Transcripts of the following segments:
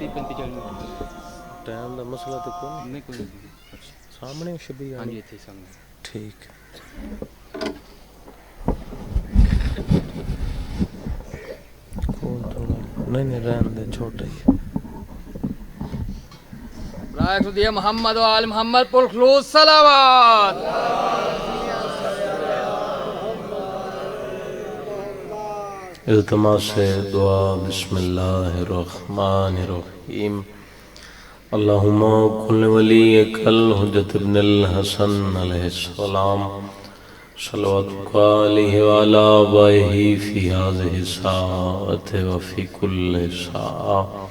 Time the مسئلہ تو کوئی نہیں کوئی سامنے شبی ہاں جی تھی سامنے ٹھیک کون تھوڑا نہیں رہن دے چھوٹا ہی رائے خدیہ محمد و آل محمد پر خلوص صلوات التماس دعا بسم اللہ الرحمن الرحیم اللہم کل ولیک الحجت ابن الحسن علیہ السلام صلواتک علیہ وعلا آبائہ فی هذه الساعة وفی کل ساعة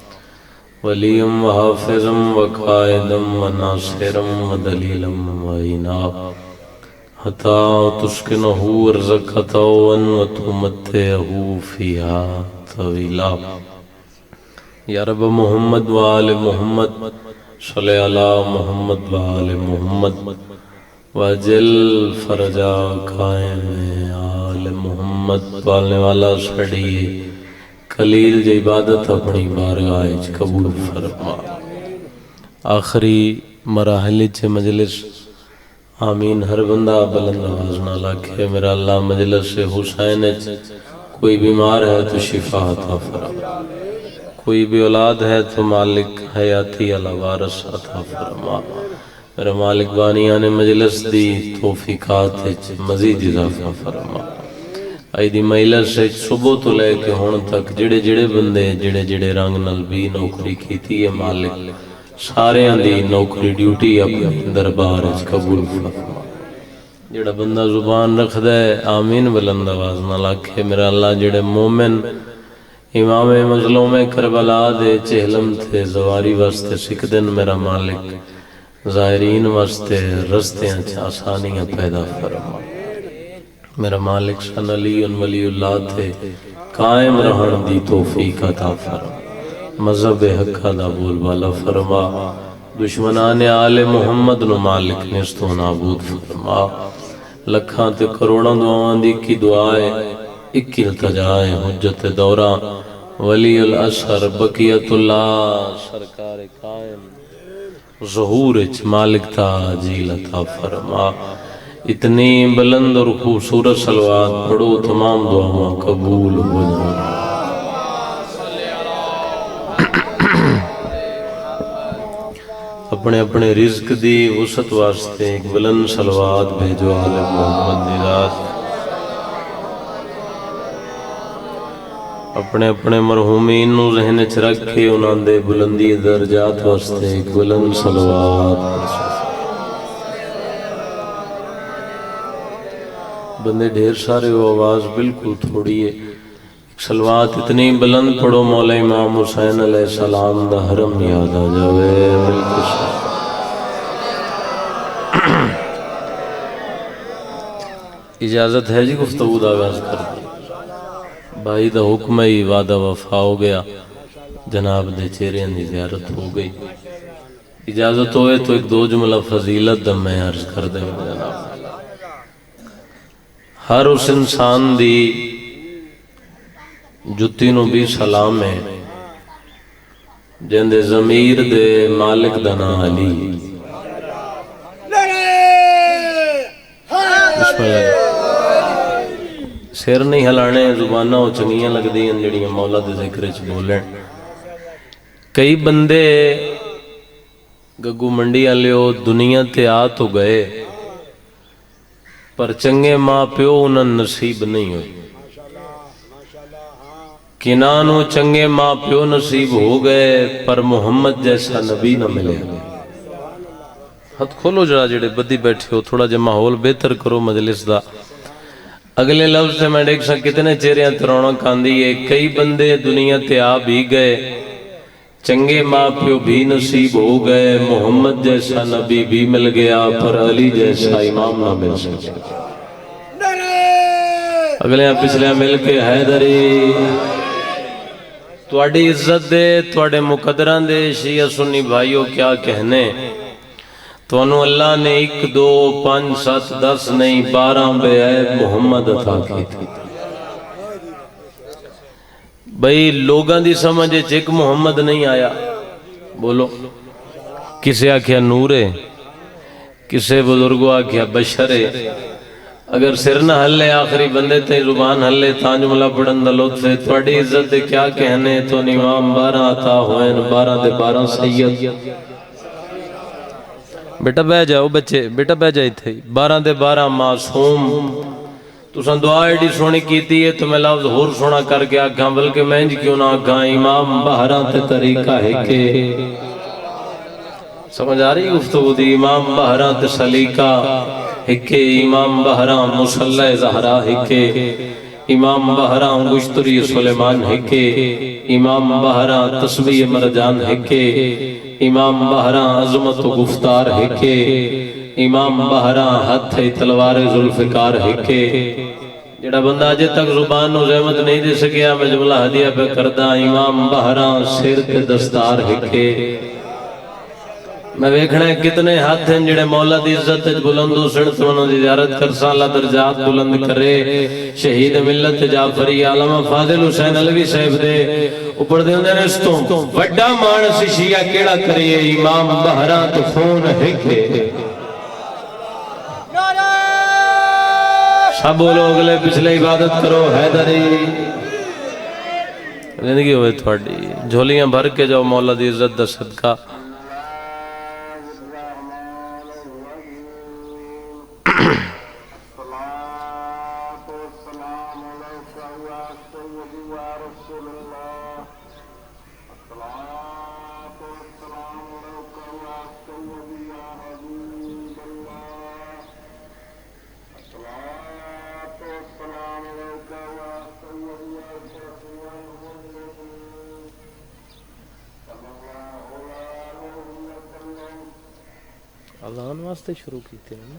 ولیم و حافظم و قائدم و ناصرم و دلیلم و عینا حتی تسکنہو ورزقتاون و تمتعہو فیہا طویلا یا رب محمد و آل محمد صلی علی محمد و آل محمد وجل فرجا قائم آل محمد پالنے والا سڑیے خلیل جی عبادت اپنی بارگاہ قبول فرما آخری مراحل چھ مجلس آمین ہر بندہ بلند آواز نہ لکھے میرا اللہ مجلس حسین کوئی بیمار ہے تو شفا عطا فرما کوئی بھی اولاد ہے تو مالک حیاتی علی وارث عطا فرما میرا مالک بانیان مجلس دی توفیقات مزید اضافہ فرما آئی دی مجلس سے صبح تو لے کے ہون تک جڑے جڑے بندے جڑے جڑے رنگ نل بھی نوکری کیتی ہے مالک سارے دی نوکری ڈیوٹی اپنے دربار قبول فرما جڑا بندہ زبان رکھ دے آمین بلند آواز نہ لکھے میرا اللہ جڑے مومن امام مظلوم کربلا دے چہلم تھے زواری واسطے سکھ دن میرا مالک ظاہرین واسطے رستے اچھا آسانیاں پیدا فرما میرا مالک سن علی ولی اللہ تھے قائم رہن دی توفیق عطا فرما مذہب حقہ دا بول بالا فرما دشمنان آل محمد نو مالک نستو نابود فرما لکھاں تے کروڑاں دعاں دی کی دعائے اکی التجائے حجت دورہ ولی الاسر بقیت اللہ سرکار قائم ظہور اچ مالک تاجیل عطا فرما اتنی بلند اور خوبصورت صلوات پڑھو تمام دعاوں قبول ہو جائیں اپنے اپنے رزق دی وسعت واسطے ایک بلند صلوات بھیجو آل محمد نراز اپنے اپنے مرحومین نو ذہن چ رکھ کے انہاں دے بلندی درجات واسطے ایک بلند صلوات بندے ڈھیر سارے وہ آواز بالکل تھوڑی ہے صلوات اتنی بلند پڑھو مولا امام حسین علیہ السلام دا حرم یاد آ جاوے اجازت ہے جی گفتگو دا آغاز کر دی بھائی دا حکم ہی وعدہ وفا ہو گیا جناب دے چہرے دی زیارت ہو گئی اجازت ہوئے تو ایک دو جملہ فضیلت دا میں عرض کر دیں جناب ہر اس انسان دی جتی نو بھی سلام ہے جن دے ضمیر دے مالک دنا علی بسم اللہ سیر نہیں ہلانے زبانہ ہو چنگیاں لگ دی جڑیاں مولا دے ذکر چ بولن کئی بندے گگو منڈی والےو دنیا تے آ تو گئے پر چنگے ماں پیو انہاں نصیب نہیں ہوئی کنانو چنگے ماں پیو نصیب ہو گئے پر محمد جیسا نبی نہ ملے ہاتھ کھولو جڑا جڑے بدی بیٹھے ہو تھوڑا جا ماحول بہتر کرو مجلس دا اگلے لفظ سے میں دیکھ سا کتنے چہرے ترونا کاندی ہے کئی بندے دنیا تے آ بھی گئے چنگے ماں پیو بھی نصیب ہو گئے محمد جیسا نبی بھی مل گیا پر علی جیسا امام نہ مل سکے اگلے پچھلے مل کے حیدری تواڈی عزت دے تواڈے مقدران دے شیعہ سنی بھائیوں کیا کہنے تو انہوں اللہ نے 1 2 5 7 10 نہیں 12 بے عیب محمد عطا کی تھی بھئی لوگاں دی سمجھے ایک محمد نہیں آیا بولو کسے آکھیا نور ہے، کسے بزرگو آکھیا بشر ہے۔ اگر سر نہ ہلے آخری بندے تے زبان ہلے تانج ملا پڑھن دا لطف ہے۔ تھوڑی عزت دے کیا کہنے تو امام 12 عطا ہوئے 12 دے 12 سید۔ بیٹا بہ جاؤ بچے، بیٹا بہ جائے تھے 12 دے 12 معصوم۔ تُساں دعا ایڈی سونی کیتی ہے تو میں لفظ ہور سونا کر کے آکھاں، بلکہ میں انج کیوں نہ آکھاں امام 12 تے طریقہ ہے کہ سمجھ آ رہی گفتگو دی؟ امام 12 تے سلیقہ ہکے، امام 12 مصلی زہرا ہکے، امام 12 گشتری سلیمان ہکے، امام 12 تسبیح مرجان ہکے، امام 12 عظمت و گفتار ہکے، امام 12 ہتھ تلوار ذوالفقار ہکے۔ جڑا بندہ اجے تک زبان نو زحمت نہیں دے سکیا میں جملہ ہدیہ پہ کردہ، امام 12 سر تے دستار ہکے۔ میں ویکھنا ہے کتنے ہاتھ ہیں جڑے مولا دی عزت بلند ہو سن تو انہوں دی زیارت کرساں، اللہ درجات بلند کرے۔ شہید ملت جعفری علامہ فاضل حسین علوی صاحب دے اوپر دے اندر اس تو بڑا مانس شیعہ کیڑا کریے، امام 12 تو خون ہکے۔ سب بولو اگلے پچھلے عبادت کرو حیدری۔ زندگی ہوئے تھوڑی جھولیاں بھر کے جاؤ مولا دی عزت دا صدقہ۔ اذان واسطے شروع کیتے ہیں نا۔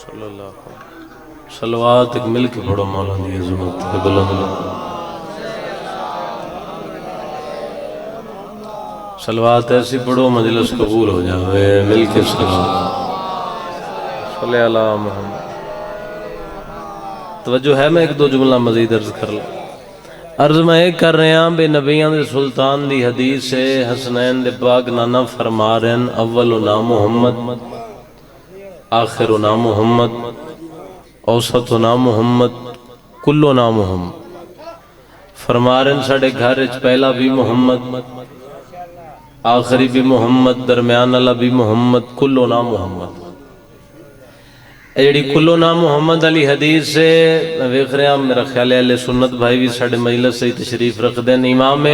صلی اللہ علیہ وسلم صلوات ایک مل کے پڑھو مولا دی عظمت کے بلند۔ صلوات ایسی پڑھو مجلس قبول ہو جاوے، مل کے صلوات صلی اللہ محمد۔ توجہ ہے میں ایک دو جملہ مزید عرض کر لوں۔ عرض میں ایک کر رہے ہیں بے نبیان دے سلطان دی حدیث ہے، حسنین دے پاک نانا فرما رہے ہیں اول نام محمد، آخر نام محمد، اوسط نام محمد، کلو نام محمد۔ فرما رہے ہیں ساڑھے گھر پہلا بھی محمد، آخری بھی محمد، درمیان اللہ بھی محمد، کلو نام محمد۔ ایڈی کلو نام محمد علی حدیث سے میں ویکھ رہا ہوں، میرا خیال ہے اہل سنت بھائی بھی ساڑھے مجلس سے تشریف رکھ دیں۔ امام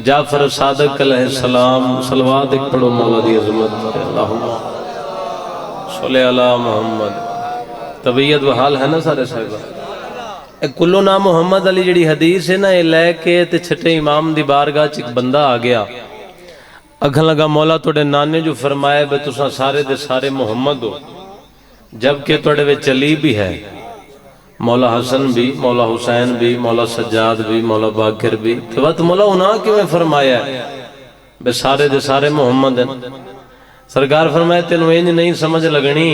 جعفر صادق علیہ السلام صلوات ایک پڑھو مولا دی عظمت، اللہم صلی اللہ محمد۔ طبیعت و حال ہے نا سارے صاحبہ؟ کلو نام محمد علی جڑی حدیث ہے نا، یہ لے کے تے چھٹے امام دی بارگاہ چ ایک بندہ آ گیا، اکھن لگا مولا توڑے نانے جو فرمائے بے تساں سارے دے سارے محمد ہو، جبکہ توڑے وچ علی بھی ہے، مولا حسن بھی، مولا حسین بھی، مولا سجاد بھی، مولا باقر بھی، تو وقت مولا انہاں کی میں فرمایا ہے بے سارے دے سارے محمد ہیں۔ سرکار فرمایا تینوں انج نہیں سمجھ لگنی،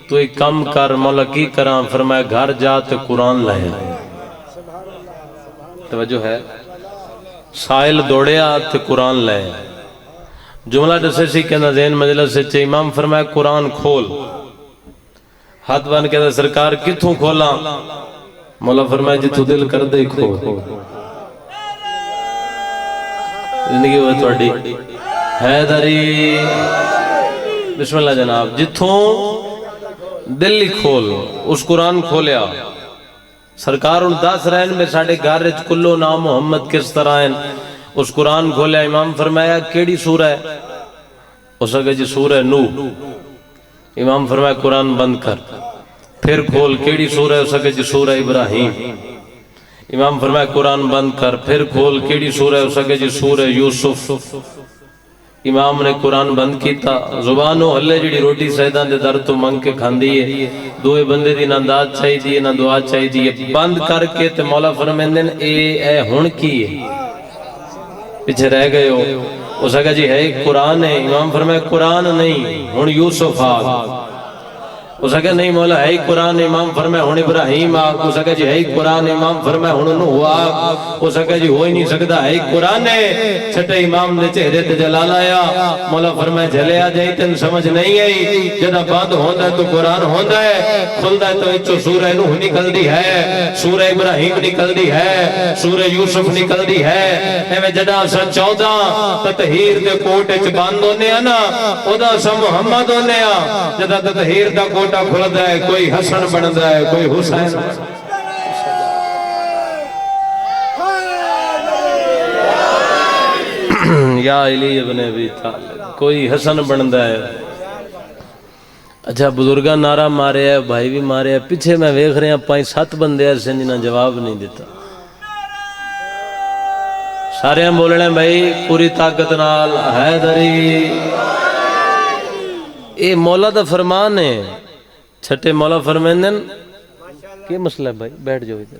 تو ایک کم کر، مولا کی کرام، فرمایا گھر جا تے قرآن لائے۔ توجہ ہے، سائل دوڑیا تے قرآن لائے۔ جملہ جسے سی کہنا ذہن مجلس سے چھے، امام فرمایا قرآن کھول، ہاتھ بان کہتا سرکار کتھوں کھولا؟ مولا فرمایا جتھوں دل کر دے کھول۔ زندگی ہوئے توڑی حیدری، بسم اللہ جناب، جتھوں دل ہی کھول، اس قرآن کھولیا۔ سرکار ان دس رہن میں ساڑھے گھارج کلو نام محمد کس طرح ہیں، اس قرآن کھولیا۔ امام فرمایا کیڑی سورہ ہے؟ اس اگر جی سورہ نو۔ امام فرمایا قرآن بند کر، پھر کھول، کیڑی سورہ ہے؟ اس اگر جی سورہ ابراہیم۔ امام فرمایا قرآن بند کر، پھر کھول، کیڑی سورہ ہے؟ اس اگر جی سورہ یوسف۔ امام نے قرآن بند کیتا، زبانوں ہلے جڑی روٹی سیدان دے در تو منگ کے کھان دیئے، دوئے بندے دی نہ داد چاہی دیئے نہ دعا چاہی دیئے، بند کر کے تے مولا فرمیندن اے ہن کی ہے؟ پیچھے رہ گئے ہو؟ اس کہا جی ہے قرآن ہے۔ امام فرمایا قرآن نہیں، ہن یوسف آگ۔ اس کہا نہیں مولا ہے قرآن، امام فرمایا ہن ابراہیم آگ۔ اس کہا جی ہے قرآن، امام فرمایا ہن نوح آگ۔ اس کہا جی ہو ہی نہیں سکتا، ہے قرآن ہے۔ چھٹے امام نے چہرے تے جلال آیا، مولا فرمایا جھلے آ جائی تن سمجھ نہیں آئی، جدہ بند ہوندہ ہے تو قرآن ہوندہ ہے، کھلدہ ہے تو اچھو سورہ نوح نکل دی ہے، سورہ ابراہیم نکل دی ہے، سورہ یوسف نکل دی ہے۔ ایویں جدہ سا 14 تطہیر دے کوٹے چ بند ہونے آنا، ادا سا محمد ہونے آ، جدہ تطہیر دا کوٹا کھلدہ ہے، کوئی حسن بندہ ہے، کوئی حسین بندہ ہے۔ یا علی ابن ابی طالب، کوئی حسن بندہ ہے۔ اچھا بزرگاں نعرہ مارے ہے، بھائی بھی مارے ہے، پیچھے میں ویکھ رہے ہیں 5-7 بندے ایسے جنہاں جواب نہیں دیتا۔ سارے ہم بول رہے ہیں بھائی پوری طاقت نال حیدری۔ اے مولا دا فرمان ہے، چھٹے مولا فرمیندن، کیا مسئلہ ہے بھائی؟ بیٹھ جاؤ ادھر۔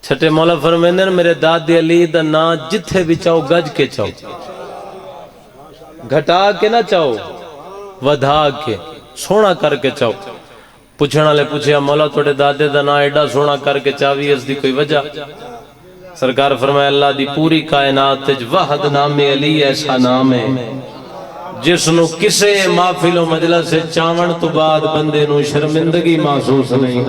چھٹے مولا فرمیندن میرے دادی علی دا نا جتھے بھی چاہو گج کے چاہو، گھٹا کے نہ چاہو، ودھا کے، سونا کر کے چاہو۔ پوچھنا لے پوچھیا مولا توڑے دادے دا نا ایڈا سونا کر کے چاہوی، اس دی کوئی وجہ؟ سرکار فرمایا اللہ دی پوری کائنات تج وحد نام علی ایسا نام ہے جس نو کسے محفل و مجلس سے چاون تو بعد بندے نو شرمندگی محسوس نہیں۔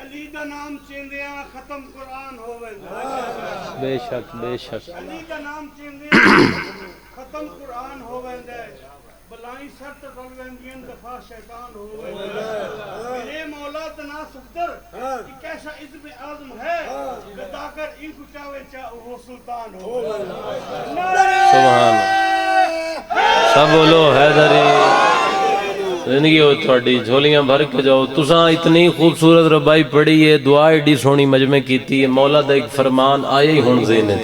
علی دا نام چیندیاں ختم قرآن ہوئے، بے شک بے شک، علی دا نام چیندیاں ختم قرآن ہوئے، بلائیں سر تطل ویندین دفاع شیطان ہوئے۔ میرے مولا تنا صفدر کہ کیسا عزم اعظم ہے، بتا کر ان کو چاہوے وہ سلطان ہوئے۔ سبحان سب بولو حیدری۔ زندگی ہو تھوڑی جھولیاں بھر کے جاؤ۔ تساں اتنی خوبصورت ربائی پڑھی ہے، دعا ایڈی سونی مجمع کیتی ہے، مولا دا ایک فرمان آئے ہی ہون ذہن ہے۔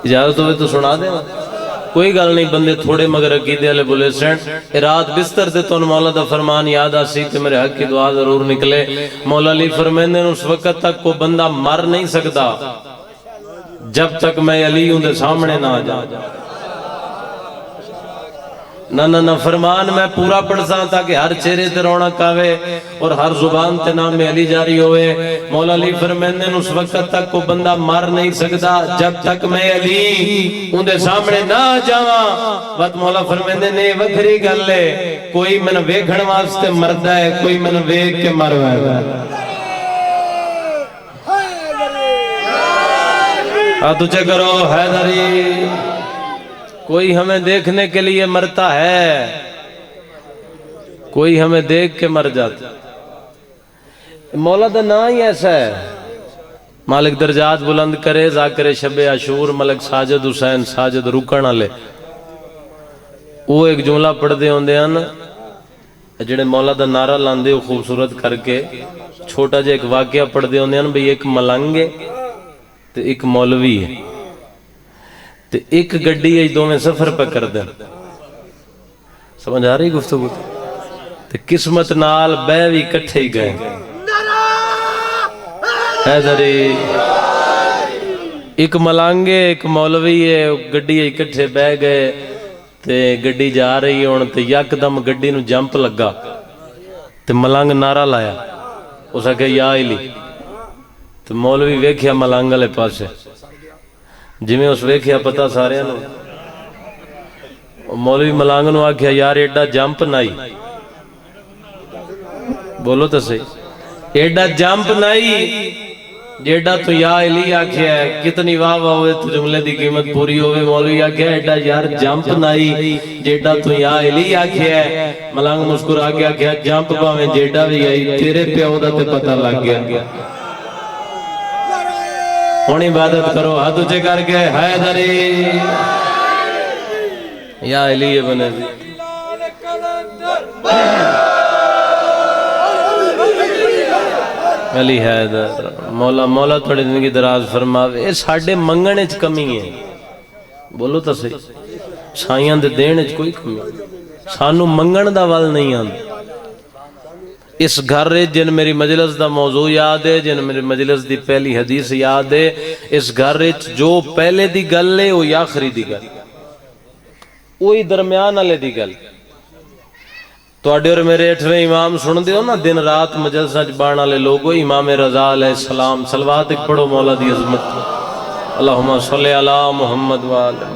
اجازت ہوئے تو سنا دیں، کوئی گل نہیں، بندے تھوڑے مگر عقیدے والے بولے سین رات بستر تے تو مولا دا فرمان یاد آسی تے میرے حق کی دعا ضرور نکلے۔ مولا علی فرمیندے اس وقت تک کو بندہ مر نہیں سکتا جب تک میں علی ہوں دے سامنے نہ آ جا۔ نہ فرمان میں پورا پڑھساں تاکہ ہر چہرے تے رونق آوے اور ہر زبان تے نام علی جاری ہوئے۔ مولا علی فرمیندے اس وقت تک کو بندہ مر نہیں سکتا جب تک میں علی ان دے سامنے نہ جاواں۔ وقت مولا فرمیندے نے وکھری گل ہے، کوئی من ویکھن واسطے مردا ہے، کوئی من ویکھ کے مروا ہے۔ ہاتھ اونچے کرو حیدری۔ کوئی ہمیں دیکھنے کے لیے مرتا ہے، کوئی ہمیں دیکھ کے مر جاتا۔ مولا دا نا ہی ایسا ہے، مالک درجات بلند کرے، ذاکر شب عاشور ملک ساجد حسین ساجد رکن والے۔ وہ ایک جملہ پڑھ دے ہوندے ہیں جڑے مولا دا نعرہ لاندے ہو خوبصورت کر کے، چھوٹا جا ایک واقعہ پڑھ دے ہوندے ہیں بھئی ایک ملنگ ہے تے ایک مولوی ہے، تے ایک گڈی ہے دو میں سفر پہ کر دیں. سمجھ آ رہی گفتگو؟ تے قسمت نال بے بھی کٹھے ہی گئے. حیدری ایک ملانگے ایک مولوی ہے گڈی اکٹھے بہ گئے تے گڈی جا رہی ہون تے یکدم گڈی نو جمپ لگا تے ملانگ نعرہ لایا. اس آکھیا یا علی. تے مولوی ویکھیا ملانگ والے پاسے جی میں اس ویکھیا پتہ سارے نو. مولوی ملانگ نو آکھیا یار ایڈا جمپ نائی. بولو تو صحیح. ایڈا جمپ نائی جیڈا تو یا علی آکھیا ہے. کتنی واہ واہ ہوئے تو جملے دی قیمت پوری ہوئے. مولوی آکھیا ایڈا یار جمپ نائی جیڈا تو یا علی آکھیا ہے. ملانگ مسکر آکھیا آکھیا جمپ باویں جیڈا بھی آئی تیرے پیو دا تے پتہ لگ گیا. ہن عبادت کرو ہاتھ اونچے کر کے حیدری یا علی بنے دی. علی حیدر مولا تھوڑی زندگی دراز فرماوے. اے ساڈے منگنے چ کمی ہے. بولو تو صحیح. سائیاں دے دینے چ کوئی کمی سانو منگن دا ول نہیں آندا. اس گھر جن میری مجلس دا موضوع یاد ہے جن میری مجلس دی پہلی حدیث یاد ہے. اس گھر جو پہلے دی گل ہے وہ آخری دی گل وہی درمیان والے دی گل. تواڈے اور میرے 8ویں امام سن دیو نا دن رات مجلسہ چ بان والے لوگو. امام رضا علیہ السلام صلوات ایک پڑھو مولا دی عظمت. اللہم صلی علی محمد وآلہ.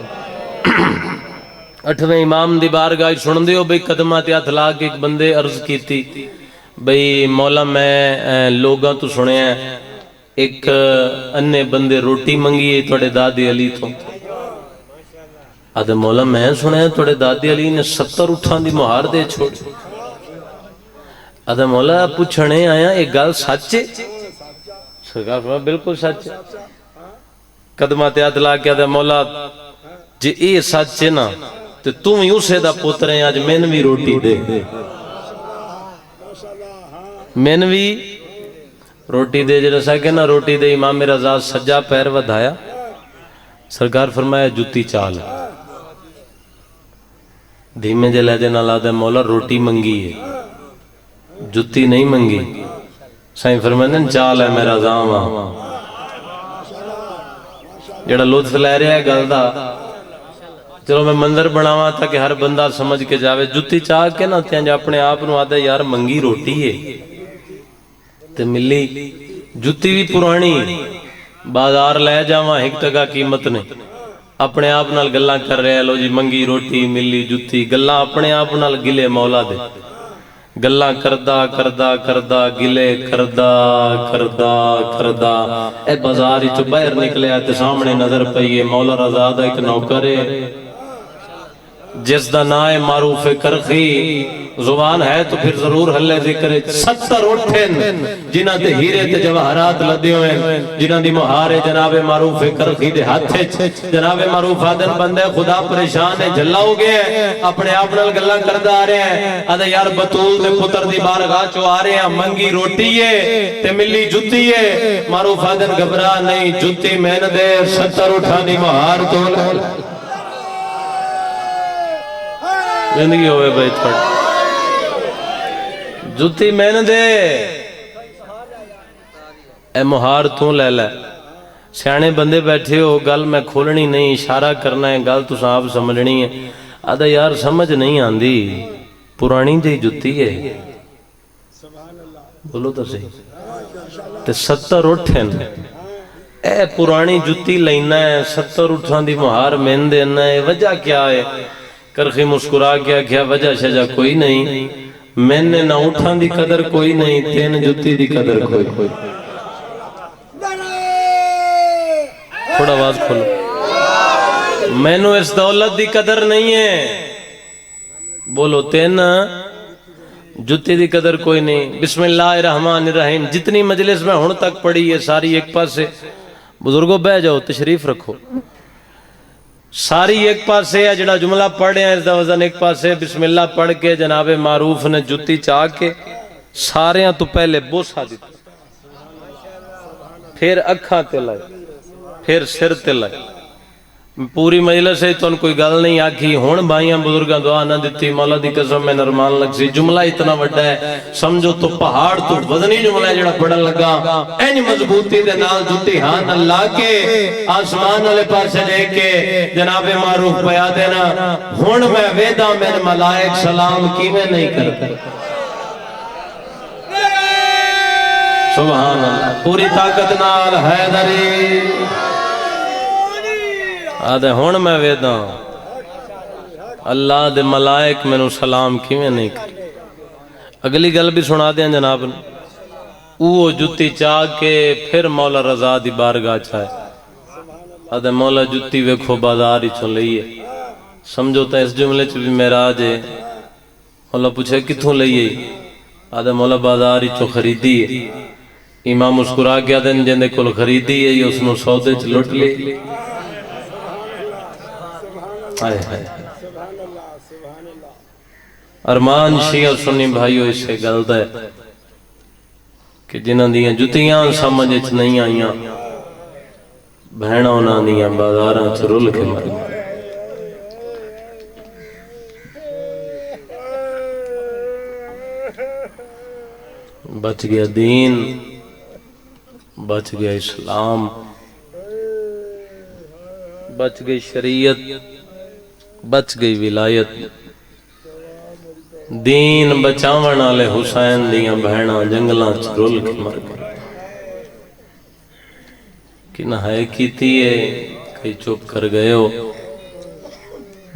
8ویں امام دی بارگاہ سن دیو بھئی قدمہ تے ہاتھ لا کے ایک بندے عرض کیتی بھئی مولا میں لوگاں تو سنے ہیں ایک انے بندے روٹی منگی ہے تواڈے دادی علی تو. آدھے مولا میں سنے ہیں توڑے دادی علی نے 70 اٹھان دی مہار دے چھوڑ. آدھے مولا پوچھنے آیا ایک گل سچے. سرکار فرمایا بالکل سچے. قدمہ تے ہاتھ لا کے آدھے مولا جی اے سچے نا تے تم ہی اسے دا پتر ہیں آج میں بھی روٹی دے. میں بھی روٹی دے جیسا کہ نا روٹی دے. امام رضا سجا پیر ودھایا. سرکار فرمایا جتی چال دھیمے جے لہجے نال آدھے مولا روٹی منگی ہے جتی نہیں منگی. سائیں فرمائیں چال ہے میرا زاما. جڑا لطف لے رہا ہے گل دا چلو میں منظر بناواں تاکہ ہر بندہ سمجھ کے جاوے. جتی چاہ کے نا تیاں جا اپنے آپ نو آدھے یار منگی روٹی ہے تے ملی جتی بھی پرانی بازار لے جاواں 1 ٹکا قیمت نے. اپنے آپ نال گلاں کر رہے ہیں لو جی منگی روٹی ملی جتی. گلاں اپنے آپ نال گلے مولا دے. گلاں کردہ کردہ کردہ گلے کردہ کردہ کردہ اے بازار چو باہر نکلے آتے سامنے نظر پئیے مولا رضا دا ایک نوکر ہے جس دا نائے معروف کرخی. زبان ہے تو پھر ضرور حلے ذکر. 70 اٹھن جنہ تے ہیرے تے جواہرات لدے ہوئے جنہ دی مہارے جناب معروف کرخی دے ہاتھے. جناب معروف آدن بندے خدا پریشان ہے جھلا ہو گئے اپنے آپ نال گلاں کردہ آ رہے ہیں. آدھے یار بطول دے پتر دی بارگاہ چو آ رہے ہیں منگی روٹی ہے تے ملی جتی ہے. معروف آدن گھبرا نہیں جتی میں نہ دے 70 اٹھانی مہار تو زندگی ہوئے بھائی تھوڑ جتی میں نہ دے اے مہار تو لے لے. سیانے بندے بیٹھے ہو گل میں کھولنی نہیں اشارہ کرنا ہے گل تو صاحب سمجھنی ہے. آدھا یار سمجھ نہیں آندی پرانی جی جتی ہے. بولو تو صحیح. تے 70 اٹھن اے پرانی جتی لینا ہے 70 اٹھان دی مہار مین دینا ہے. وجہ کیا ہے؟ کرخی مسکرا کیا وجہ شجہ کوئی نہیں. میں نے نہ اٹھان دی قدر کوئی نہیں تین جتی دی قدر کوئی. تھوڑا آواز کھولو. میں نو اس دولت دی قدر نہیں ہے. بولو تین جتی دی قدر کوئی نہیں. بسم اللہ الرحمن الرحیم جتنی مجلس میں ہن تک پڑھی ہے ساری ایک پاس سے. بزرگوں بہ جاؤ تشریف رکھو. ساری ایک پاس ہے جڑا جملہ پڑھ رہے ہیں اس دا وزن ایک پاس ہے. بسم اللہ پڑھ کے جناب معروف نے جتی چاہ کے سارے تو پہلے بوسا دیتا پھر اکھاں تے لائے پھر سر تے لائے پوری مجلس ہے تو کوئی گل نہیں آکھی ہون بھائیاں بزرگاں دعا نہ دیتی مولا دی قسم میں نرمان لگ سی جملہ اتنا بڑا ہے سمجھو تو پہاڑ تو وزنی جملہ ہے جڑا بڑا لگا اینی مضبوطی دے نال جتی ہاں اللہ کے آسمان والے پاسے لے کے جناب معروف پیا دینا ہون میں ویدا میں ملائک سلام کی میں نہیں کرتا سبحان اللہ پوری طاقت نال حیدری آدھے ہون میں ویداں اللہ دے ملائک میں نو سلام کیویں نہیں کر اگلی گل بھی سنا دیں جناب اوہ جتی چاہ کے پھر مولا رضا دی بارگاہ چاہے آدھے مولا جتی ویکھو بازار ہی چون لئیے سمجھو تا اس جملے چ بھی معراج ہے مولا پوچھے کتھوں لئیے آدھے مولا بازار ہی چون خریدی ہے امام مسکرا گیا دن جندے کل خریدی ہے یہ اس نو سودے چ لٹ لے ارمان شیعہ سنی بھائیو اس سے غلط ہے کہ جنہاں دیاں جتیاں سمجھ اچھ نہیں آئیاں بہنہ انہاں دیاں بازاراں چ رول کے مر بچ گیا دین بچ گیا اسلام بچ گئی شریعت بچ گئی ولایت دین بچاون والے حسین دیاں بہناں جنگلاں چ رول کے مر گئے کہ نہ ہے کیتی ہے کئی چپ کر گئے ہو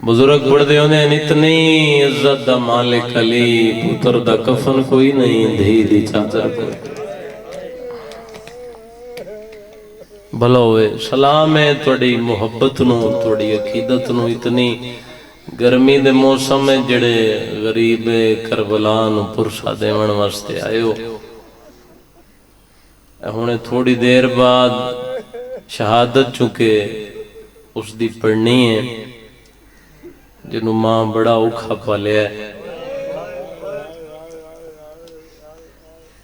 بزرگ پڑھ دے ہونے اتنی عزت دا مالک علی پتر دا کفن کوئی نہیں دھی دی چادر کوئی بھلا ہوئے سلام ہے توڑی محبت نو توڑی عقیدت نو اتنی گرمی دے موسم میں جڑے غریب کربلا نو پرسا دیون واسطے آئے ہو ہونے تھوڑی دیر بعد شہادت چونکہ اس دی پڑھنی ہے جنہوں ماں بڑا اوکھا پالیا ہے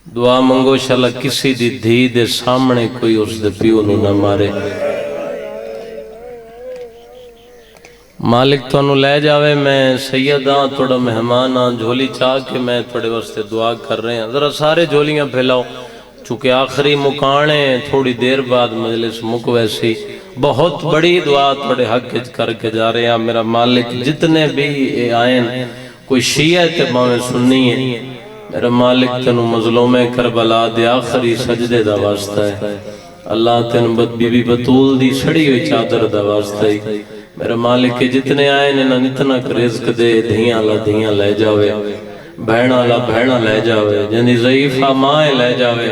دعا منگو شاءاللہ کسی دی دھی دے سامنے کوئی اس دے پیو نو نہ مارے مالک تو انہوں لے جاوے میں سیداں توڑا مہمان آن جھولی چاہ کے میں توڑے واسطے دعا کر رہے ہیں ذرا سارے جھولیاں پھیلاؤ چونکہ آخری مکانے تھوڑی دیر بعد مجلس مک ویسی بہت بڑی دعا توڑے حق کر کے جا رہے ہیں میرا مالک جتنے بھی آئین کوئی شیعہ تے باویں سننی ہے میرا مالک تنو مظلوم کربلا دے آخری سجدے دا واسطہ ہے اللہ تن بی بی بطول دی سڑی ہوئی چادر دا واسطہ ہے میرا مالک کے جتنے آئے انہاں اتنا رزق دے دھیاں لے جاوے بہنہ لے جاوے جنہی ضعیفہ مائیں لے جاوے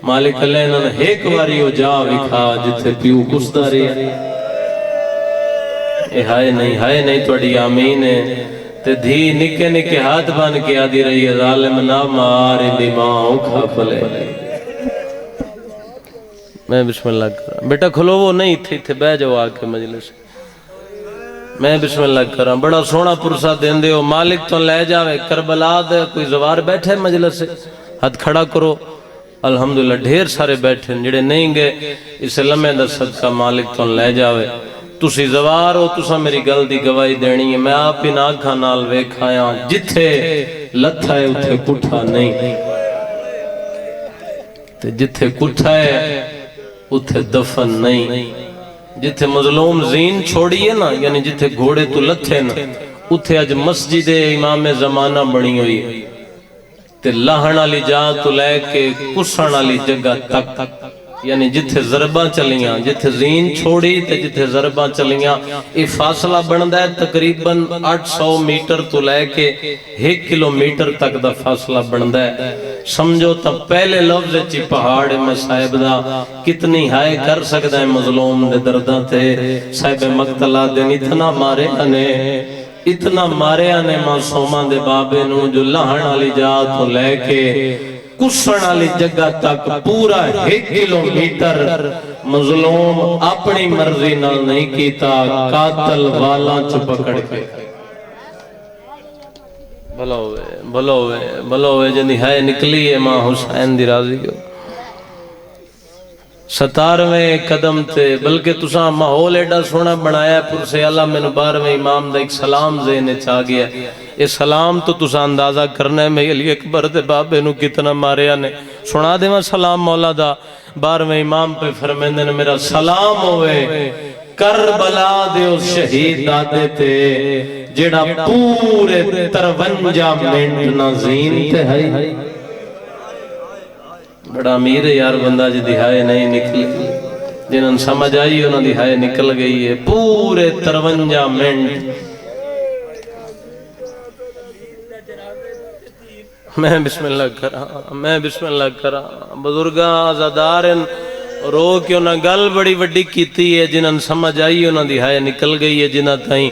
مالک اللہ انہاں ایک واری ہو جا وکھا جتھے پیو کسدا رہے اے ہائے نہیں توڑی آمین ہے تے دھی نکے نکے ہاتھ بان کے آدھی رہی ہے ظالم نہ مارے دی ماں اوکھا پھلے میں بسم اللہ کر رہا بیٹا کھلو وہ نہیں تھے بہ جاؤ آکے مجلس میں بسم اللہ کر رہا بڑا سونا پرسا دین دے ہو مالک تو لے جاوے کربلا دے کوئی زوار بیٹھے مجلس سے ہاتھ کھڑا کرو الحمدللہ ڈھیر سارے بیٹھے جڑے نہیں گئے اس لمحے دا صدقہ مالک تو لے جاوے تسی زوار ہو تسا میری گل دی گواہی دینی ہے میں آپ ہی ناکھا نال ویکھایا جتھے لتھا ہے اتھے کٹھا نہیں تے جتھے کٹھا ہے اتھے دفن نہیں جتھے مظلوم زین چھوڑی ہے نا یعنی جتھے گھوڑے تو لتھے نا اتھے اج مسجد امام زمانہ بڑی ہوئی تے لہن علی جا تو لے کے کسن علی جگہ تک یعنی جتھے ضرباں چلیاں جتھے زین چھوڑی تے جتھے ضرباں چلیاں یہ فاصلہ بندہ ہے تقریباً 800 میٹر تو لے کے 1 کلومیٹر تک دا فاصلہ بندہ ہے سمجھو تا پہلے لفظ چی پہاڑ مسائب دا کتنی ہائے کر سکتا ہے مظلوم دے دردہ تے صاحب مقتلہ دن اتنا مارے آنے معصومان دے بابے نو جو لہن علی جا تو لے کے کسن علی جگہ تک پورا 1 کلومیٹر مظلوم اپنی مرضی نال نہیں کیتا قاتل والا چپکڑ کے بھلو ہوئے جنہی ہے نکلی ہے ماں حسین دی راضی ہو 17ویں قدم تے بلکہ تساں ماحول ایڈا سونا بنایا پرسے اللہ میں 12ویں امام دا ایک سلام ذہن چاہ گیا. یہ سلام تو تساں اندازہ کرنا ہے میں علی اکبر دے بابے نو کتنا ماریا نے. سنا دیواں سلام مولا دا 12ویں امام پہ فرمیندے نے میرا سلام ہوئے کربلا دے اس شہید دادے تے جیڑا پورے 53 منٹ نازین تے ہے. بڑا امیر ہے یار بندہ جی دہائے نہیں نکلی جنہوں سمجھ آئی انہوں دہائے نکل گئی ہے پورے 53 منٹ. میں بسم اللہ کرا بزرگاں آزادارن رو کے انہاں گل بڑی وڈی کیتی ہے جنہوں سمجھ آئی انہوں دہائے نکل گئی ہے جنہاں تائیں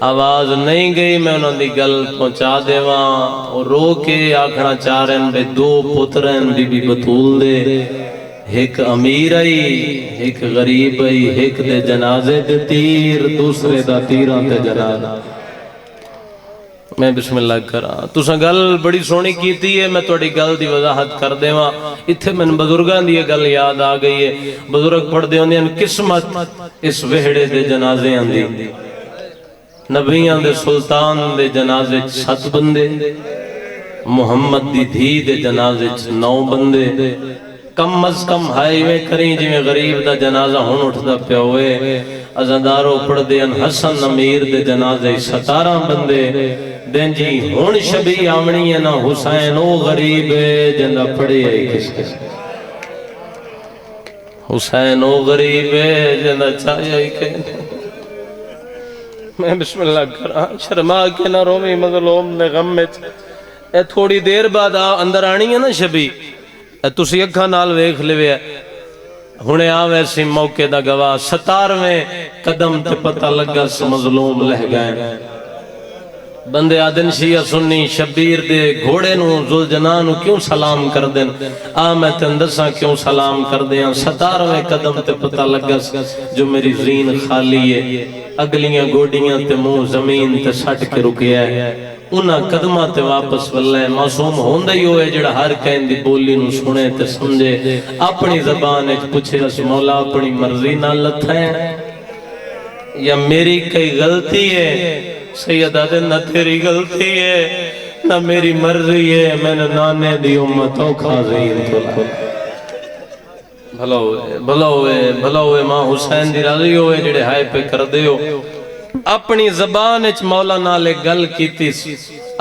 آواز نہیں گئی میں انہوں دی گل پہنچا دیواں اور رو کے آکھنا چاہ رہے ہیں بے 2 پترین بی بی بطول دے ایک امیر آئی ایک غریب آئی ایک دے جنازے دے تیر دوسرے دا تیران دے جنازہ. میں بسم اللہ کرا تساں گل بڑی سونی کیتی ہے میں توڑی گل دی وضاحت کر دیواں. اتھے میں بزرگان دی گل یاد آ گئی ہے. بزرگ پڑھ دے ہوندے ہیں قسمت اس وہڑے دے جنازے آندی نبیان دے سلطان دے جنازے 7 بندے محمد دی دھی دے جنازے 9 بندے کم از کم ہائی وے کریں جی میں غریب دا جنازہ ہون اٹھتا پہ ہوئے ازاداروں پڑھ دے حسن امیر دے جنازے 17 بندے دین جی ہون شبی آمنی ہے نا حسین او غریب جنہ پڑھے آئی کس کس حسین او غریب جنہ چاہے آئی کس میں بسم اللہ کرا شرما کے نہ رومی مظلوم نے غم میں اے تھوڑی دیر بعد اندر آنی ہے نا شبی اے تسی اکھا نال ویکھ لیوے ہونے ویسی موقع دا گواہ 17ویں قدم تے پتہ لگا مظلوم لہ گئے بندے آدن شیعہ سنی شبیر دے گھوڑے نو ذوالجنان کیوں سلام کر دیں میں تندساں کیوں سلام کر دیں 17ویں قدم تے پتہ لگا جو میری زین خالی ہے اگلیاں گوڑیاں تے منہ زمین تے سٹ کے رکیا ہے انہاں قدمہ تے واپس واللہ معصوم ہوندہ ہی ہوئے جڑا ہر کہیں دی بولی نو سنے تے سمجھے اپنی زبان ایک پوچھے اس مولا اپنی مرضی نہ لتھائیں یا میری کئی غلطی ہے سیدہ دے نہ تیری غلطی ہے نہ میری مرضی ہے میں نے نانے دی امتوں خازین تو بھلا ہوئے ماں حسین دی راضی ہوئے جڑے ہائے پہ کر دے ہو اپنی زبان اچ مولا نالے گل کیتی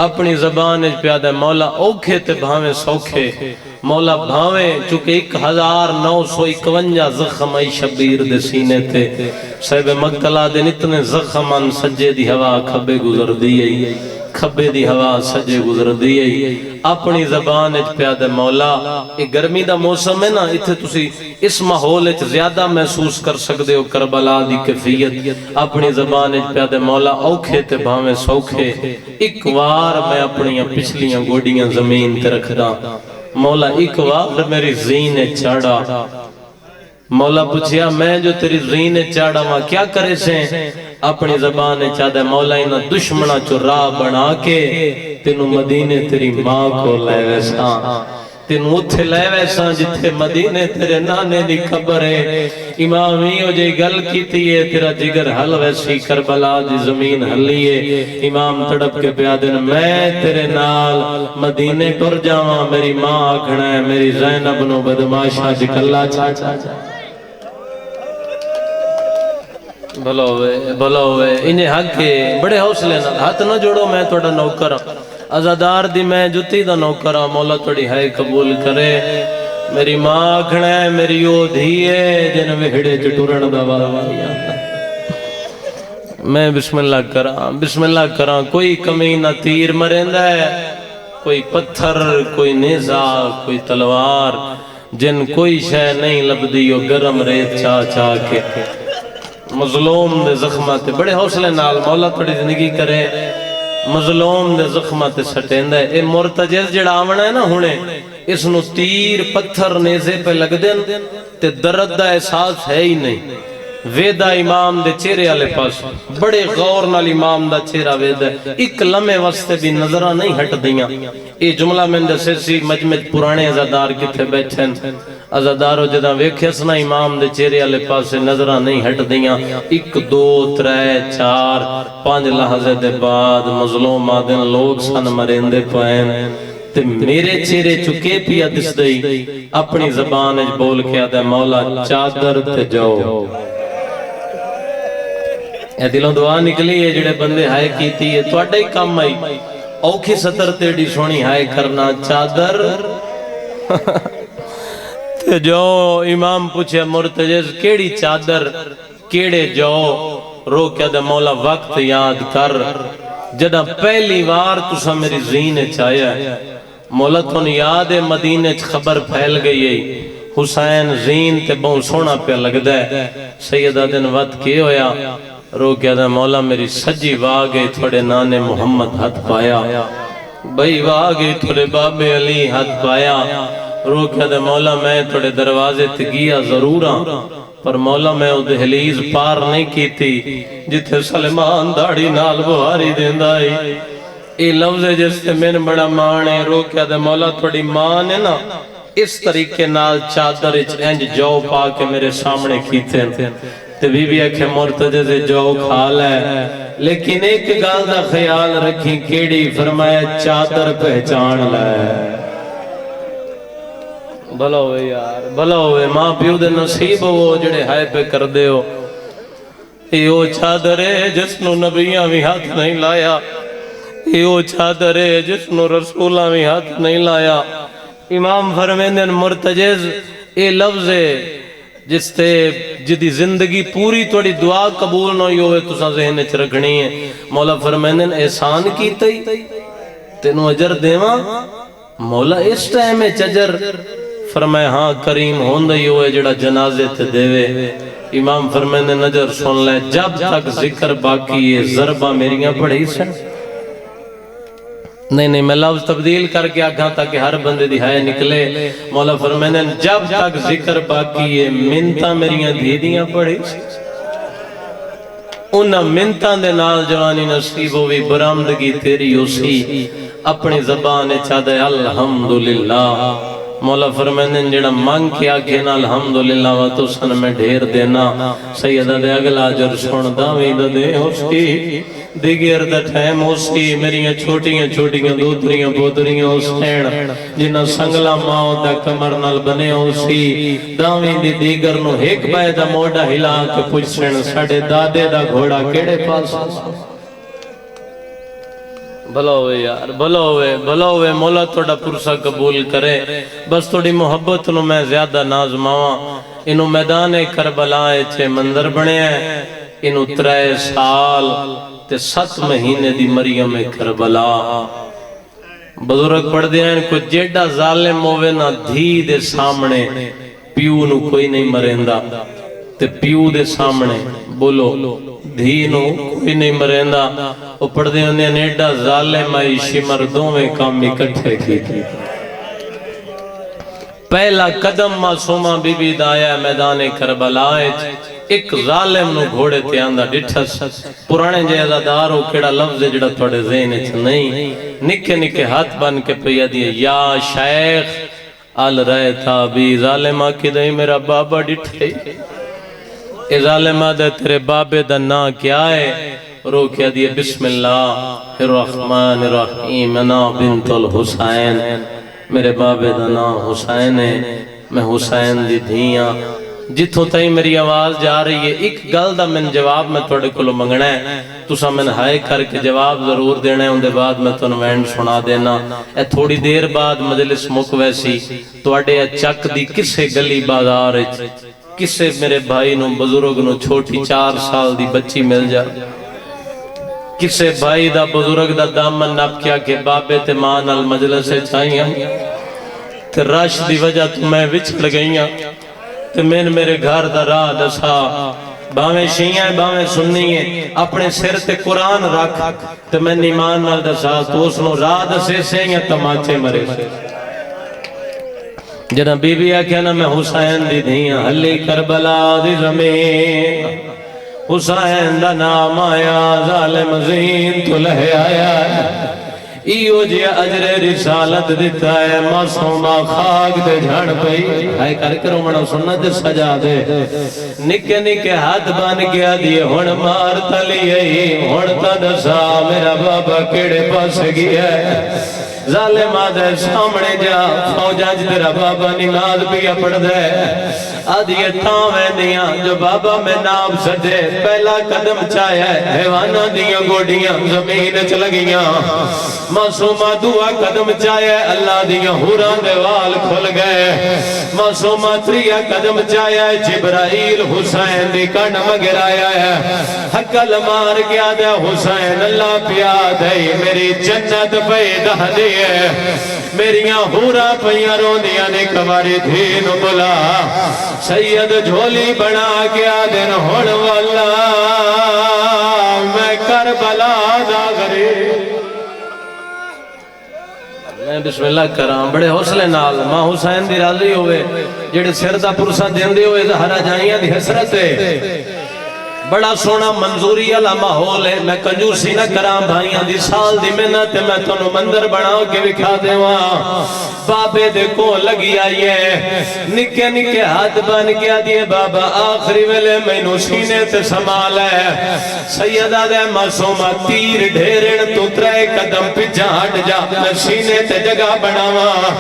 اپنی زبان اچ پیادہ مولا اوکھے تے بھاویں سوکھے مولا بھاویں چونکہ 1951 زخم آئی شبیر دے سینے تے صاحب مقتلہ دے اتنے زخمان سجے دی ہوا کھبے گزر دی کھبے دی ہوا سجے گزر دی اپنی زبان اچ پیادہ مولا ایک گرمی دا موسم ہے نا اتھے تسی اس ماحول اچ زیادہ محسوس کر سکتے ہو کربلا دی کیفیت اپنی زبان اچ پیادہ مولا اوکھے تے بھاویں سوکھے ایک وار میں اپنی پچھلیاں گوڑیاں زمین تے رکھ دا مولا ایک وار میری زین چاڑا مولا پوچھیا میں جو تیری زین چاڑا ماں کیا کرے سے اپنی زبان چاہدہ مولا انہا دشمنہ چو راہ بنا کے تینو مدینے تیری ماں کو لے ویسا تینو اتھے لے ویسا جتھے مدینے تیرے نانے دی قبر ہے امامی ہو جائے گل کیتی ہے تیرا جگر حل ویسی کربلا دی زمین حلی ہے امام تڑپ کے پیادن میں تیرے نال مدینے ٹر جاواں میری ماں آکھنا ہے میری زینب نو بدماشا جکلہ چاچا بھلا ہوئے انہیں حق کے بڑے حوصلے نہ ہاتھ نہ جوڑو میں توڑا نوکر ازادار دی میں جتی دا نوکر مولا توڑی ہائے قبول کرے میری ماں آکھنا ہے میری او دھیے جن وہڑے چٹورن دا واروایا میں بسم اللہ کرا کوئی کمی نہ تیر مرندہ ہے کوئی پتھر کوئی نیزہ کوئی تلوار جن کوئی شے نہیں لبدیو گرم ریت چاہ کے مظلوم دے زخمات بڑے حوصلے نال مولا تھوڑی زندگی کرے مظلوم دے زخمات سٹیندہ ہے اے مرتجز جڑا آونا ہے نا ہونے اس نو تیر پتھر نیزے پہ لگ دیں تے درد دا احساس ہے ہی نہیں ویدا امام دے چہرے والے پاس بڑے غور نال امام دا چہرہ ویدا ہے، ایک لمحے واسطے بھی نظرہ نہیں ہٹ دیاں۔ یہ جملہ میں دسے سی مجمع پرانے عزادار کتھے بیٹھے عزادارو جدہ ویکھسنا امام دے چہرے والے پاس نظرہ نہیں ہٹ دیاں، 1 2 3 4 5 لحظے دے بعد مظلوم آدن لوگ سن مرندے پائیں تے میرے چہرے چکے پیا دس دئی، اپنی زبان اج بول کے آدھے مولا چادر تے جاؤ۔ اے دلوں دعا نکلی ہے جڑے بندے ہائے کیتی ہے تو اڈا ہی کام آئی، اوکھی سطر تیڑی سونی ہائے کرنا چادر تے جاؤ۔ امام پوچھے مرتجز کیڑی چادر کیڑے جاؤ؟ رو کیا دے مولا وقت یاد کر جدہ پہلی وار تسا میری زین چاہیا ہے، مولا تن یاد ہے مدینہ خبر پھیل گئی ہے حسین زین تے بہت سونا پہ لگ دے، سیدہ دن وقت کی ہویا؟ رو کیا دے مولا میری سجی واگئی تھوڑے نانے محمد ہاتھ پایا، بھئی واگئی تھوڑے بابے علی ہاتھ پایا۔ رو کیا دے مولا میں تھوڑے دروازے تگیا ضرورا، پر مولا میں او دہلیز پار نہیں کیتی جتھے سلمان داڑی نال بہاری دیندائی۔ اے لفظ جس سے میں نے بڑا مانے۔ رو کیا دے مولا تھوڑی مان ہے نا اس طریقے نال چادر انج جو پا کے میرے سامنے کیتے تے بی بی اکھے مرتجز جو کھا لے، لیکن ایک گال دا خیال رکھی کیڑی؟ فرمایا چادر پہچان لے۔ بھلا ہوئے یار، بھلا ہوئے ماں پیو دے نصیب ہو جڑے ہائے پہ کر دے ہو۔ یہ وہ چادر ہے جس نو نبیاں بھی ہاتھ نہیں لایا، یہ وہ چادر ہے جس نو رسولاں بھی ہاتھ نہیں لایا۔ امام فرمیندن مرتجز اے لفظ ہے جس تے جدی زندگی پوری توڑی دعا قبول نہ ہوئے تو سا ذہن اچھ رکھنی ہے۔ مولا فرمیندن احسان کیتے تینو اجر دیواں؟ مولا اس ٹائم میں چجر؟ فرمائے ہاں کریم ہوندہی ہوئے جڑا جنازے تے دیوے۔ امام فرمیندن نجر سن لے جب تک ذکر باقی ہے ضربہ میریاں پڑھی سن۔ نہیں میں لفظ تبدیل کر کے آگاں تاکہ ہر بندے دہائے نکلے۔ مولا فرمیندن جب تک ذکر باقی ہے منتہ میریاں دیدیاں پڑھی سن۔ انہاں منتہ دے نال جوانی نصیب ہوئی برامدگی تیری اسی اپنی زبان چاہدے الحمدللہ۔ مولا فرمیندن جڑا مانگ کے آگے نا الحمدللہ و تو سن میں ڈھیر دینا، سیدہ دے اگلا جر سن داوید دے ہوسی دیگر دا ٹھائم ہوسی میریاں چھوٹیاں چھوٹیاں دوتریاں بودریاں حسین جنہ سنگلا ماں دا کمر نال بنے ہوسی داوید دیگر نو ایک بائے دا موڑا ہلا کے پوچھن ساڑے دادے دا گھوڑا کیڑے پاس؟ بھلا ہوئے یار، بھلا ہوئے مولا توڑا پرسہ قبول کرے۔ بس توڑی محبت نو میں زیادہ نازماواں۔ انہوں میدان کربلائے چھے منظر بنے ہیں، انہوں 3 سال تے 7 مہینے دی مریم کربلا۔ بزرگ پڑھ دیا ہیں کو جیڑا ظالم ہوئے نا دھی دے سامنے پیو نو کوئی نہیں مرندہ، تے پیو دے سامنے بولو دھی نو کوئی نہیں مرندہ۔ وہ پڑھ دے انہیں نیڈا ظالم آئیشی مردوں میں کام اکٹھے کی تھی۔ پہلا قدم معصومہ بی بی دایا میدان کربلائے ایک ظالم نو گھوڑے تے آندہ ڈٹھس پرانے جیزہ دارو کیڑا لفظ جڑا تھوڑے ذہن اچھ نہیں نکے نکے ہاتھ بن کے پیا دیئے یا شیخ آل رہے تھا بھی ظالمہ کی دائی میرا بابا ڈٹھے اے ظالمہ دے تیرے بابے دا نا کیا ہے؟ رو کیا دیئے بسم اللہ الرحمن الرحیم انا بنت الحسین میرے بابے دا نا حسین ہے میں حسین دی دھیاں جتوں تائی میری آواز جا رہی ہے ایک گل دا میں جواب میں توڑے کلو منگنا ہے تو سا میں ہائے کر کے جواب ضرور دینا ہے اندے بعد میں تو نوینڈ سنا دینا اے تھوڑی دیر بعد مجلس مک ویسی توڑے چک دی کسے گلی بازار کسے میرے بھائی نو بزرگ نو چھوٹی 4 سال دی بچی مل جا کسے بھائی دا بزرگ دا دامن نپ کیا کہ بابے تے مان المجلس چاہیاں تے راش دی وجہ تو میں وچھڑ گئیاں تے میں میرے گھر دا راہ دسا باویں شیعہ باویں سنی ہے اپنے سر تے قرآن رکھ تے میں نیمان نال دسا تو اس نو راہ دسے سے یا تماچے مرے سے جنا بی بی آکھیا نا میں حسین دی دھیاں ہلی کربلا دی زمین حسین دا نام آیا ظالم زین تو لہے آیا ایو جی اجر رسالت دیتا ہے معصومہ خاک دے جھڑ پئی آئے کر کرو منہ سنت سجا دے نکے نکے ہاتھ بان گیا دیئے ہون مار تلیئی ہون تا دسا میرا بابا کیڑے پاس گیا ہے ظالم آدھے سامنے جا فوجاج تیرا بابا نماز پیا پڑھ دے آدھیے تاویں دیاں جو بابا میں نام سجے پہلا قدم چاہیا ہے حیوانہ دیاں گوڑیاں زمین چل گیاں معصومہ دعا قدم چاہیا ہے اللہ دیاں حوران دیوال کھل گئے معصومہ تریا قدم چاہیا ہے جبرائیل حسین دی کن مگر آیا ہے حقل مار گیا دے حسین اللہ پیاد ہے میری جنت پیدا دی میریاں ہورا پیاں روندیاں نے کماری دھین بلا سید جھولی بنا گیا دن ہوڑ والا میں کربلا دا غریب میں بسم اللہ کرام بڑے حوصلے نال ماں حسین دی راضی ہوئے جڑے سر دا پرسا دین دے ہوئے زہرہ جائیاں دی حسرت ہے بڑا سونا منظوری والا ماحول ہے میں کنجوسی نہ کرام بھائیاں دی سال دی محنت میں تانوں مندر بناؤ کے دکھا دیواں بابے دے کو لگی آئی ہے نکے نکے ہاتھ بن گیا دیے بابا آخری ویلے مینوں سینے تے سنبھال ہے سیدہ دے معصومہ تیر ڈھیرن تو ترے قدم پیچھے ہٹ جا میں سینے تے جگہ بناواں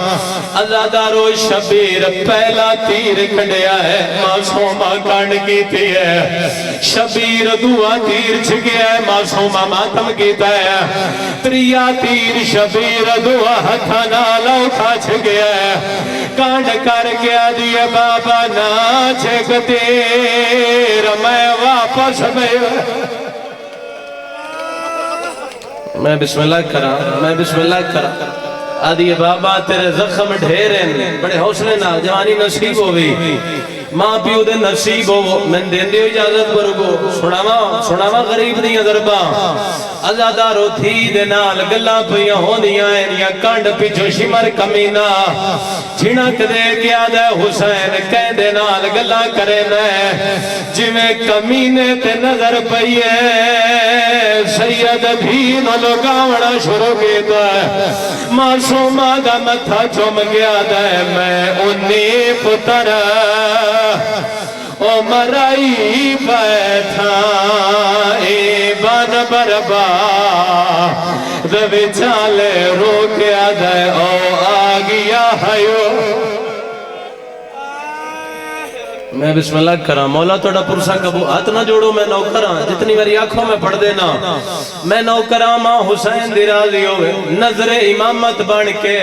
عزادارو شبیر پہلا تیر کھڈیا ہے معصومہ کانڈ کیتی ہے شبیر دعا تیر چھگیا ہے معصومہ ماتم کیتا ہے تریا تیر شبیر دعا ہتھانا لوکھا چھگیا ہے کانڈ کر گیا دیئے بابا نا چھگ تیر میں واپس میں بسم اللہ کرا میں بسم اللہ کرا آدھیے بابا تیرے زخم ڈھیریں بڑے حوصلے نہ جوانی نصیب ہوئی ماں پیو دے نصیب ہو میں دین دیو اجازت برگو سناوا غریب دیاں ضرباں عزادارو تھی دے نال گلہ پیاں ہو دیاں یا کانڈ پیچھو شمر کمینہ چھنک دے کیا دے حسین کہہ دے نال گلہ کرے نہ جویں کمینے تے نظر پئیے سید دھین لگاونا شروع کیتا ہے معصومہ دا متھا چوم گیا دے میں انی پتر او مرائی بیٹھا اے بان بربا دوی چالے رو کیا دے او آگیا ہائیو میں بسم اللہ کرا مولا توڑا پرسا کبو ہاتھ نہ جوڑو میں نوکران جتنی میری آنکھوں میں پڑھ دینا میں نوکران ماں حسین دی راضی ہوئے نظر امامت بن کے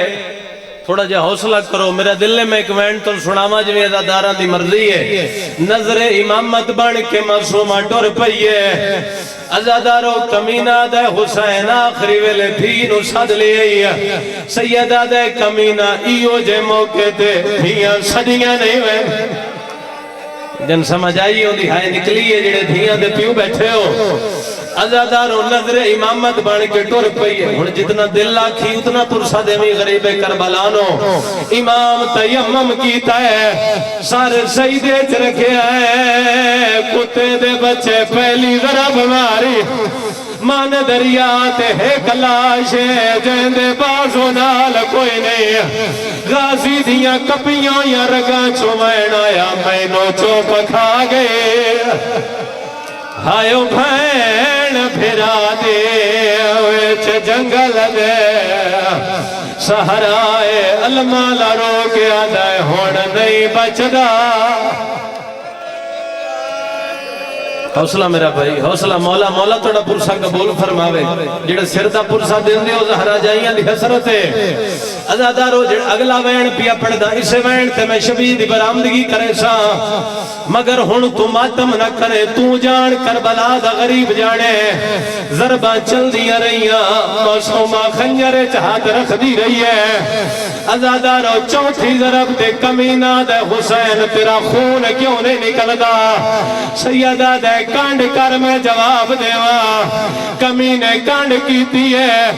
تھوڑا جا حوصلہ کرو میرا دل میں ایک وینٹ تو سناما جو ازاداران دی مرضی ہے نظر امامت بن کے معصومہ ٹور پئیے ازادارو کمینہ دے حسین آخری ویلے دھینو صد لے آئی سیدہ دے کمینہ ایو جے موقع دے دھیاں صدیاں نہیں ہوئے جن سمجھ آئی ہوں دی ہائے نکلی ہے جڑے دھیاں دے پیو بیٹھے ہو عزادارو نظر امامت بان کے ٹور پئی ہے ہن جتنا دل آکھی اتنا پرسا دیویں غریب کربلانو امام تیمم کیتا ہے سر سجدے چ رکھیا ہے کتے دے بچے پہلی ضرب ماری مان دریا تے ہے کلاش جن دے بازو نال کوئی نہیں غازی دیاں کپیاں یا رگاں چومین آیا مینو چوپ کھا گئے ہائیو بھین پھرا دے ویچ جنگل دے سہرائے المالا رو گیا دے ہون نہیں بچدا حوصلہ میرا بھائی حوصلہ مولا مولا توڑا پرسا قبول فرماوے جڑے سر دا پرسا دین دیو زہرہ جائیاں دی حسرت ہے عزادارو جڑ اگلا وین پیا پڑھ دا اسے وین تے میں شبید برامدگی کرے سا مگر ہن تو ماتم نہ کرے تو جان کربلا دا غریب جانے ضرباں چل دیا رہیاں معصومہ خنجر چہات رکھ دی رہی ہے ازادارو چوتھی ضرب دے کمینہ دے حسین تیرا خون کیوں نہیں نکلدا سیدہ دے کانڈ کر میں جواب دیوا کمینے کانڈ کیتی ہے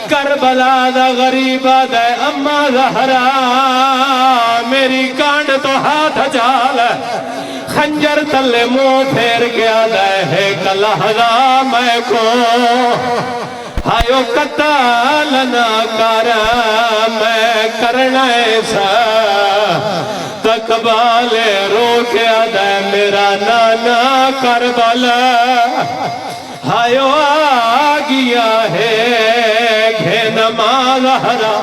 کربلا دا غریبہ دے اما زہرا میری کانڈ تو ہاتھ جال خنجر تلے منہ پھیر گیا دے کلہدا میں کو ہائیو قتال نہ کر میں کرنا ایسا تقبال روکیا دے میرا نانا کربلا ہائیو آگیا ہے گھے نماز ہرا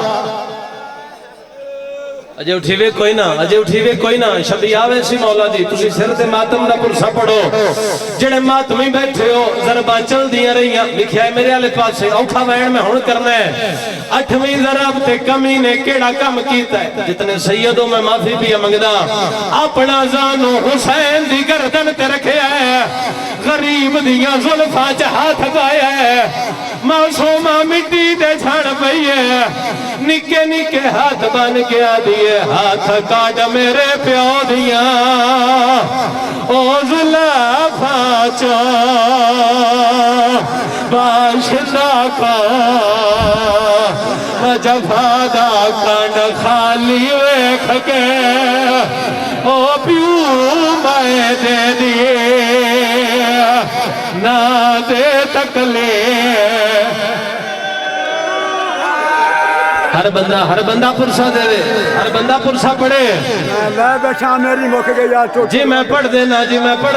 اجے اٹھیوے کوئی نہ اجے اٹھیوے کوئی نہ شبی آوے سی مولا دی تسی سر تے ماتم دا پرسا پڑھو جڑے ماتمی بیٹھے ہو ضربہ چل دیا رہی ہیں لکھیا ہے میرے آلے پاس سے اوکھا وین میں ہون کرنا ہے 8ویں ضرب تے کمی نے کیڑا کم کیتا ہے جتنے سیدوں میں معافی بھی منگدا اپنا زانو حسین دی گردن تے رکھے ہے غریب دیاں زلفاں چ ہاتھ پایا ہے معصومہ مٹی دے جھڑ پئی ہے نکے نکے ہاتھ بن گیا دیے ہاتھ کاٹ میرے پیو دیاں او زلفاں چ باشندہ کا جفا دا کانڈ خالی ویکھ کے او پیو میں دے دیے نہ دے تکلیف ہر بندہ پرسا دے دے ہر بندہ پرسا پڑھے لے بیٹھا میری موقع کے یاد تو جی میں پڑھ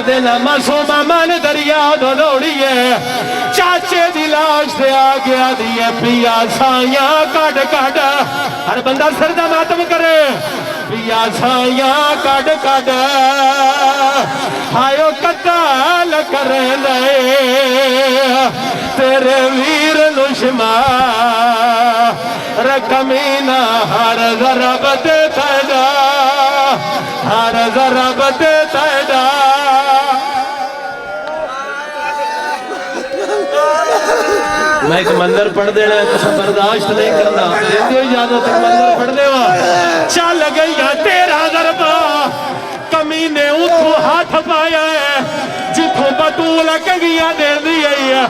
دینا معصومہ من دریا دو دوڑی ہے چاچے دی لاش دے آگیا دیئے پیا سائیاں کاٹ کاٹ ہر بندہ سردہ ماتم کرے پیا سائیاں کاٹ کاٹ ہائیو قتال کریں دے تیرے ویر نشما رکمینہ ہر ضرب دیتا دا ہر ضرب دیتا دا میں ایک منظر پڑھ دینا ہے تو برداشت نہیں کرنا دیو اجازت ایک منظر پڑھ دیوا چل گیا تیرا ضربہ کمینے اتھو ہاتھ پایا ہے جتھو بطول کنگیاں دے دیئے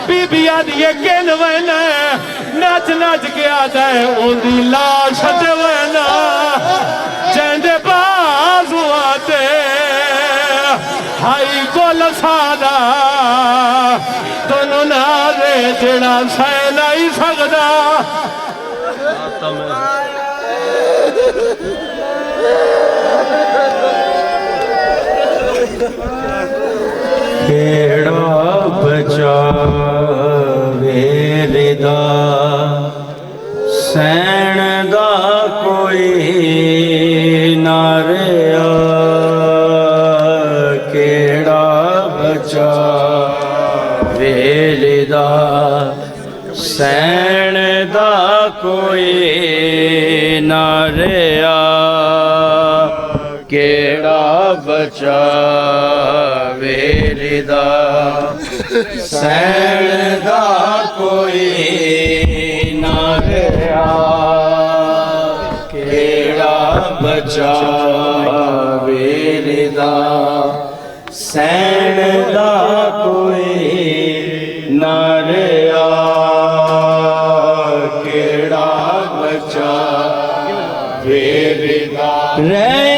بی بی آدھیے کن وینا ہے ناچ ناچ گیا دائے ان دی لاش دے وینا جیندے بازو آتے ہائی گول سادا دونوں نازے جڑا سینا ہی سگدا کیڑا بچا ویردا سین دا کوئی نہ رہیا کیڑا بچا ویردا سین دا کوئی نہ رہیا کیڑا بچا ویردا سین دا کوئی نہ رہیا کیڑا بچا ویردا سین دا کوئی نہ رہیا کیڑا بچا ویردا